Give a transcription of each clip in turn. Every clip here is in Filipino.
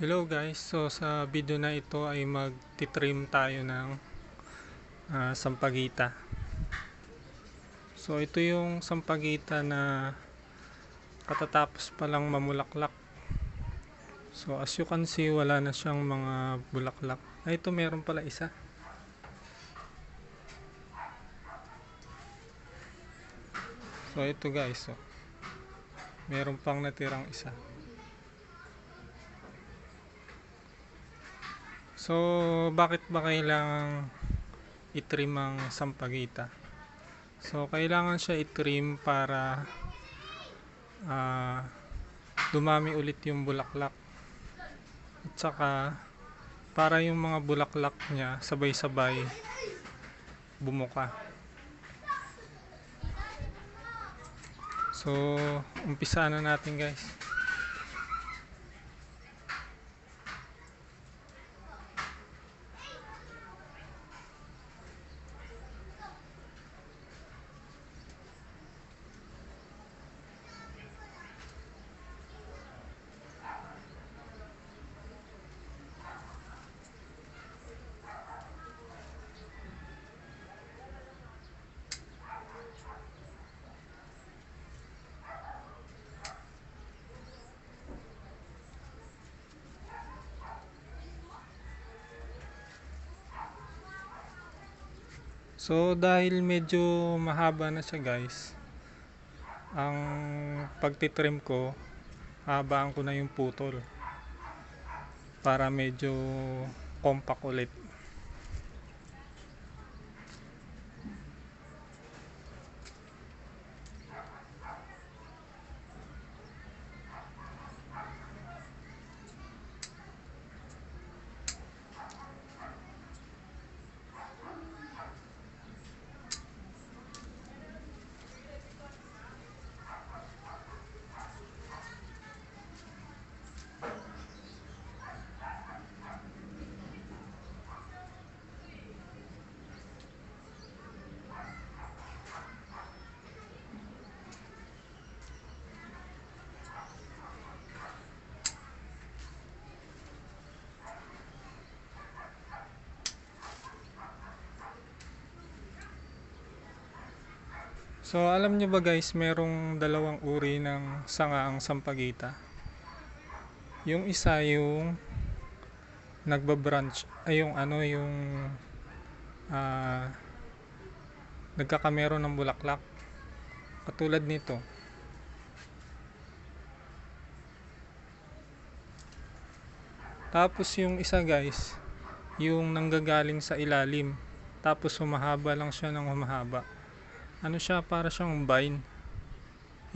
Hello guys, so sa video na ito ay mag-trim tayo ng sampagita. So ito yung sampagita na katatapos pa lang mamulaklak. So as you can see, wala na siyang mga bulaklak. Ay, ito meron pala isa. So ito guys, so, meron pang natirang isa. So bakit ba kailangang i-trim ang sampagita? So kailangan siya i-trim para dumami ulit yung bulaklak. At saka para yung mga bulaklak niya sabay-sabay bumuka. So umpisa na natin guys. So dahil medyo mahaba na siya guys, ang pagtitrim ko, habaan ko na yung putol para medyo compact ulit. So alam nyo ba guys, merong dalawang uri ng sanga ang sampagita. Yung isa yung nagbabranch, ay yung ah, nagkakamero ng bulaklak katulad nito. Tapos yung isa guys, yung nanggagaling sa ilalim, tapos humahaba lang siya ng humahaba. Ano siya, para siyang vine,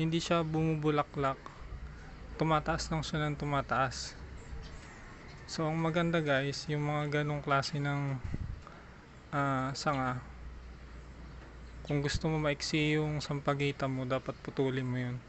hindi siya bumubulaklak, tumataas lang siya ng tumataas. So ang maganda guys, yung mga ganong klase ng sanga, kung gusto mo maiksi yung sampagita mo, dapat putulin mo yun.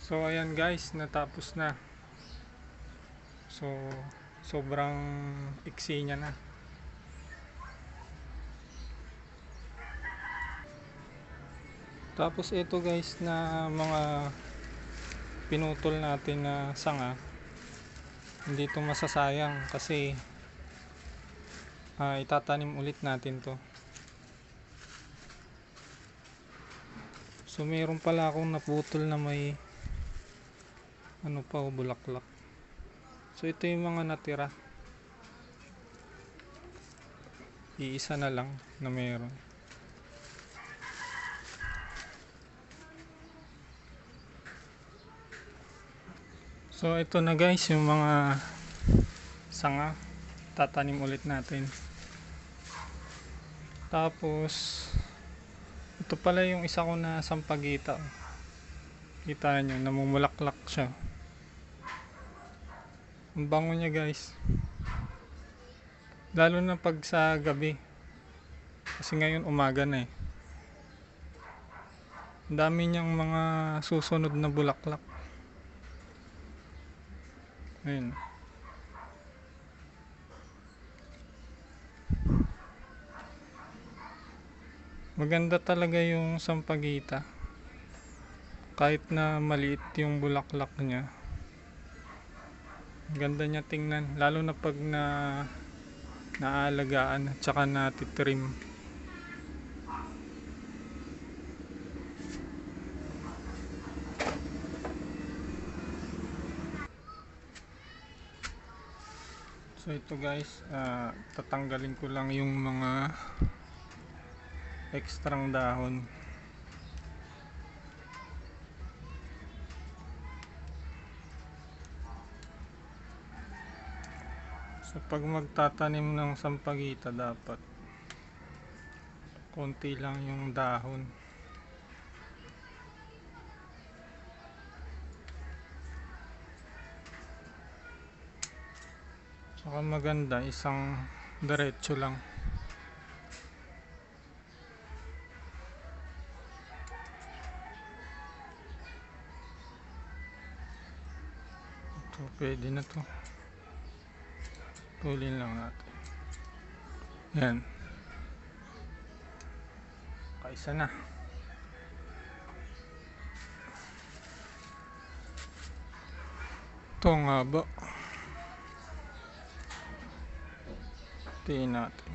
So ayan guys, natapos na. So sobrang iksi niya na. Tapos ito guys, na mga pinutol natin na sanga, hindi ito masasayang kasi itatanim ulit natin to. So mayroon pala akong naputol na may ano pa o bulaklak. So ito yung mga natira. Iisa na lang na meron. So ito na guys yung mga sanga. Tatanim ulit natin. Tapos ito pala yung isa ko na sampagita. Kita nyo, namumulaklak siya. Ang bango niya guys. Lalo na pag sa gabi. Kasi ngayon umaga na eh. Ang dami niyang mga susunod na bulaklak. Ayun. Maganda talaga yung sampagita. Kahit na maliit yung bulaklak niya. Ganda niya tingnan. Lalo na pag naalagaan at saka natitrim. So ito guys, tatanggalin ko lang yung mga ekstrang dahon. So pag magtatanim ng sampagita dapat konti lang yung dahon. Saka maganda isang diretso lang. Ito pwede na to. Tulin lang natin. Yan. Kaisa na. Ito nga ba? Tingnan natin.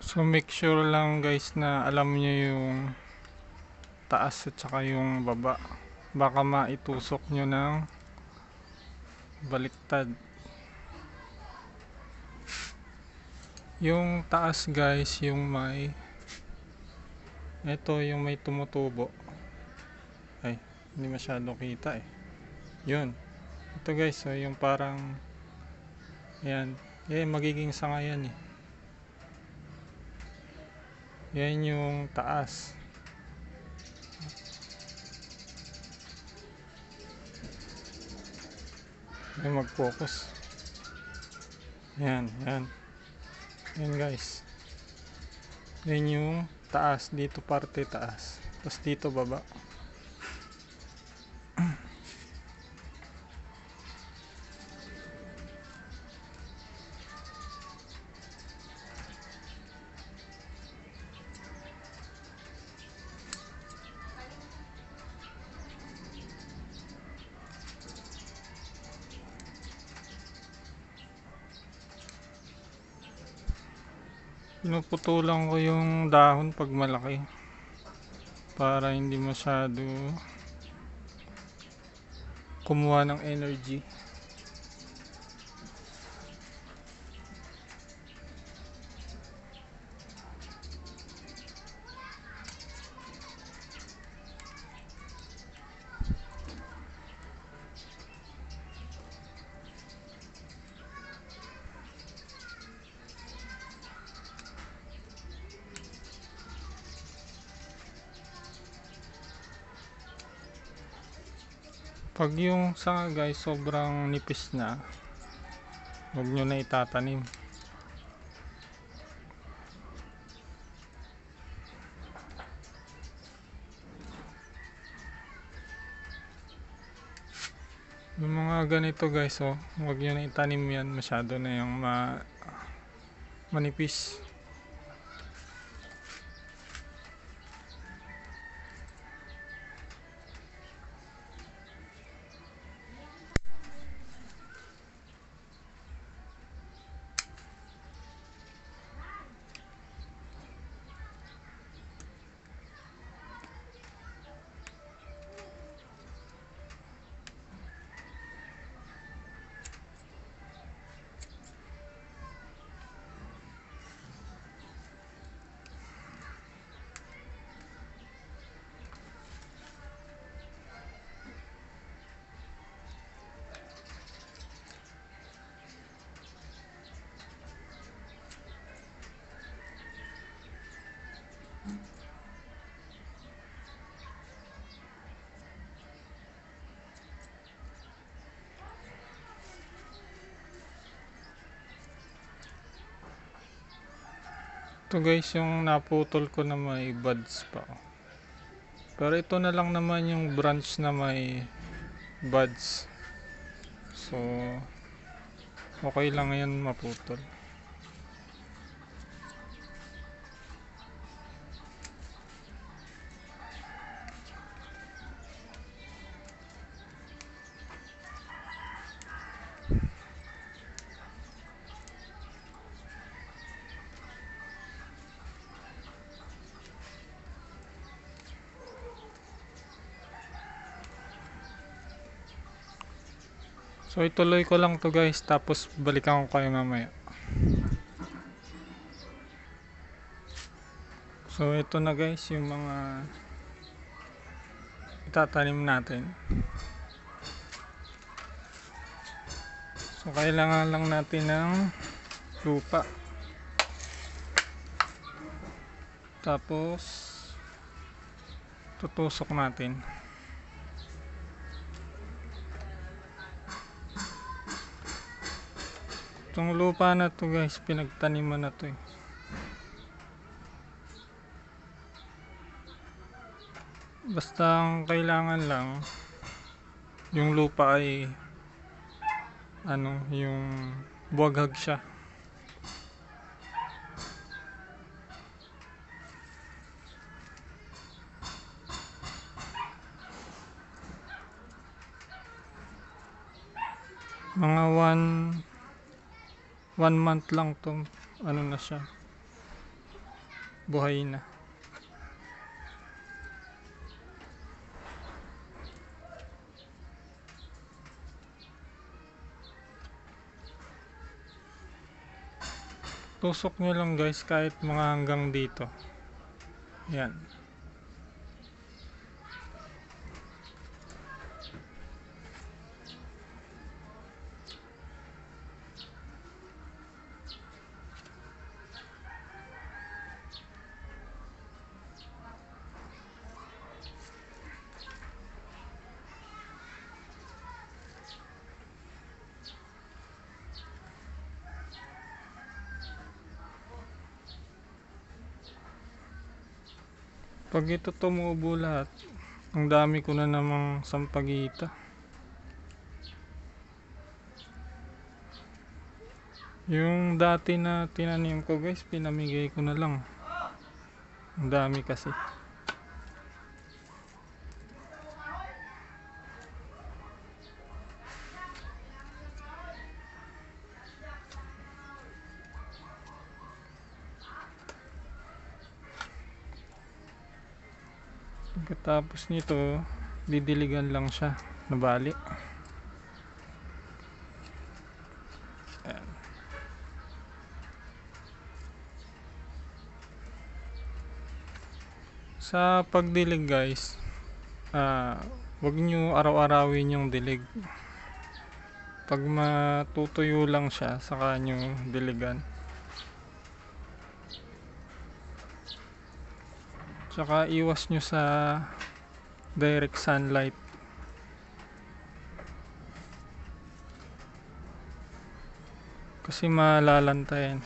So make sure lang guys na alam niyo yung taas at saka yung baba. Baka maitusok nyo ng baliktad. Yung taas guys, yung may ito yung may tumutubo. Ay, hindi masyado kita eh. Yun. Ito guys, so yung parang ayan, magiging sanga yan eh. Yan yung taas. Ay, mag-focus. Yan, yan. Yan guys. Yan yung taas, dito parte taas. Tapos dito baba. Pinuputulan ko yung dahon pag malaki para hindi masyado kumuha ng energy. Pag yung sanga guys sobrang nipis na, huwag nyo na itatanim. Yung mga ganito guys, huwag nyo na itanim yan, masyado na yung manipis. Ito guys yung naputol ko na may buds pa. Pero ito na lang naman yung branch na may buds. So okay lang yan maputol. So ituloy ko lang to guys, tapos balikan ko kayo mamaya. So ito na guys yung mga itatanim natin. So kailangan lang natin ng lupa. Tapos tutusok natin. Itong lupa na to guys, pinagtaniman na to eh. Basta ang kailangan lang yung lupa ay yung buwaghag siya. Mga 1 month lang to, na siya, buhay na. Tusok nyo lang guys kahit mga hanggang dito. Yan. Pag ito tumubo lahat, ang dami ko na namang sampagita. Yung dati na tinanim ko guys, pinamigay ko na lang. Ang dami kasi. Pagkatapos nito, didiligan lang siya, nabali. Ayan. Sa pagdilig guys, wag nyo araw-arawin yung dilig. Pag matutuyo lang siya, saka nyo diligan. Tsaka iwas nyo sa direct sunlight. Kasi malalantayan.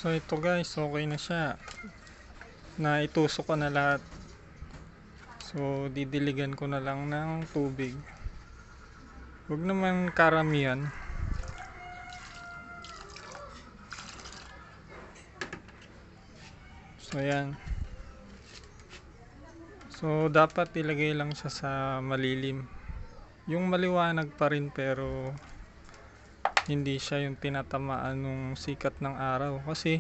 So ito guys, okay na siya. Naitusok ko na lahat. So didiligan ko na lang ng tubig. Huwag naman karamihan. So yan. So dapat ilagay lang siya sa malilim. Yung maliwanag pa rin pero hindi siya yung tinatamaan ng sikat ng araw, kasi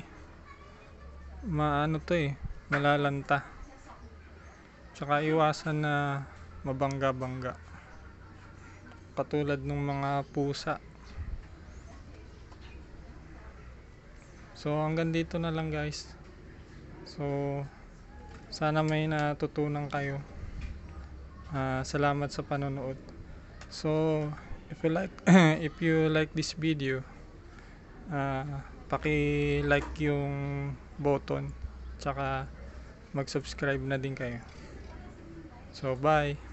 malalanta. Tsaka iwasan na mabangga-bangga katulad ng mga pusa. So hanggang dito na lang guys. So sana may natutunan kayo. Salamat sa panonood. So if you like this video, paki-like yung button, tsaka mag-subscribe na din kayo. So bye.